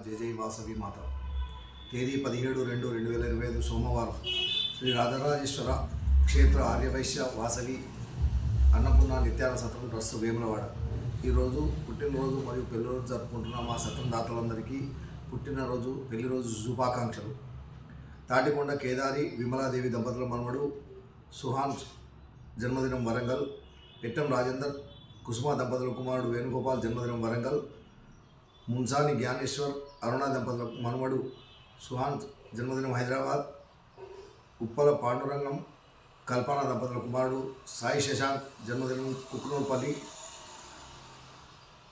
జయ జయ వాసవి మాత. తేదీ 17/2/2025 సోమవారం. శ్రీ రాజరాజేశ్వర క్షేత్ర ఆర్యవైశ్య వాసవి అన్నపూర్ణ నిత్యాన సత్రం ట్రస్ట్ వేములవాడ. ఈరోజు పుట్టినరోజు మరియు పెళ్లిరోజు జరుపుకుంటున్న మా సత్రం దాతలందరికీ పుట్టినరోజు పెళ్లిరోజు శుభాకాంక్షలు. తాటికొండ కేదారి విమలాదేవి దంపతుల మనవడు సుహాన్ జన్మదినం వరంగల్. ఎట్టం రాజేందర్ కుసుమ దంపతుల కుమారుడు వేణుగోపాల్ జన్మదినం వరంగల్. మున్సాని జ్ఞానేశ్వర్ అరుణ దంపతుల మనవడు సుహాన్ జన్మదినం హైదరాబాద్. ఉప్పల పాండురంగం కల్పన దంపతుల కుమారుడు సాయి శశాంక్ జన్మదినం కుక్నూర్పల్లి.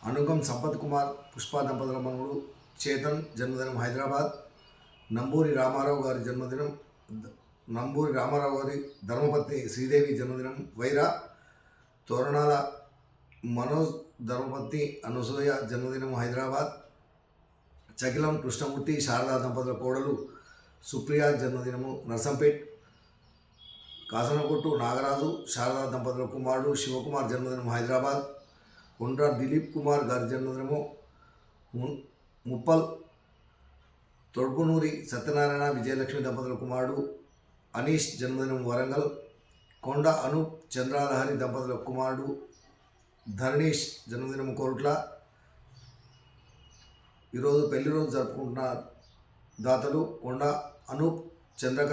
అనుగం సంపత్ కుమార్ పుష్ప దంపతుల మనవడు చేతన్ జన్మదినం హైదరాబాద్. నంబూరి రామారావు గారి ధర్మపత్ని శ్రీదేవి జన్మదినం వైరా. తోరణాల మనోజ్ ధర్మపత్ని అనసూయ జన్మదినం హైదరాబాద్. చకిలం కృష్ణమూర్తి శారదా దంపతుల కోడలు సుప్రియ జన్మదినము నర్సంపేట్. కాసనకొట్టు నాగరాజు శారదా దంపతుల కుమారుడు శివకుమార్ జన్మదినం హైదరాబాద్. కొండ్ర దిలీప్ కుమార్ గారి జన్మదినము ముప్పల్. తొడుపునూరి సత్యనారాయణ విజయలక్ష్మి దంపతుల కుమారుడు అనీష్ జన్మదినం వరంగల్. కొండ అనూప్ చంద్రాలహరి దంపతుల కుమారుడు ధరణీష్ జన్మదినం కోరుట్ల. ఈరోజు పెళ్లిరోజు జరుపుకుంటున్న దాతలు కొండ అనూప్ చంద్ర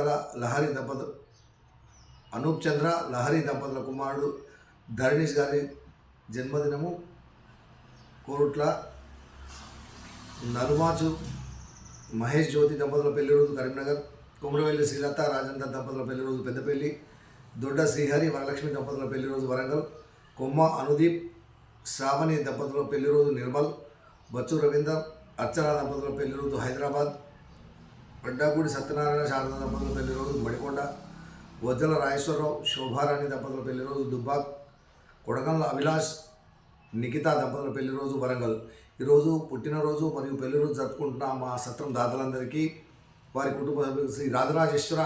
లహరి దంపతుల కుమారుడు ధరణీష్ గారి జన్మదినము కోరుట్ల. నలుమాచు మహేష్ జ్యోతి దంపతుల పెళ్లిరోజు కరీంనగర్. కుమరవెల్లి శ్రీలత రాజేందర్ దంపతుల పెళ్లిరోజు పెద్దపల్లి. దొడ్డ శ్రీహరి వరలక్ష్మి దంపతుల పెళ్లిరోజు వరంగల్. కొమ్మ అనుదీప్ శ్రావణి దంపతుల పెళ్లిరోజు నిర్మల్. బచ్చు రవీందర్ అర్చన దంపతుల పెళ్లిరోజు హైదరాబాద్. అడ్డాగూడి సత్యనారాయణ శారద దంపతుల పెళ్లిరోజు మడికొండ. వజ్జల రాజేశ్వరరావు శోభారాణి దంపతుల పెళ్లిరోజు దుబ్బాక్. కొడగండ్ల అభిలాష్ నిఖితా దంపతుల పెళ్లిరోజు వరంగల్. ఈరోజు పుట్టినరోజు మరియు పెళ్లిరోజు జరుపుకుంటున్న మా సత్రం దాతలందరికీ వారి కుటుంబ సభ్యులు శ్రీ రాజరాజేశ్వర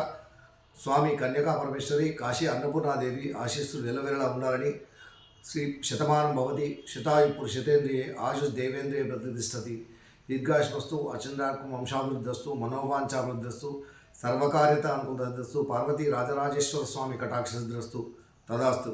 స్వామి కన్యకా పరమేశ్వరి కాశీ అన్నపూర్ణాదేవి ఆశీస్సులు వెలవెలలా ఉండాలని. శ్రీ శతమానం భవతి శతాయు పురుషతేంద్రియే ఆయుష్ దేవేంద్రియ ప్రతిష్టతి దీర్ఘాయుష్మస్తు అచంద్రార్కం వంశాభివృద్ధస్తు మనోవాంఛాభివృద్ధస్తు సర్వకార్యత అనుకూలతస్తు పార్వతీ రాజరాజేశ్వర స్వామి కటాక్షసిద్ధిరస్తు తదాస్తు.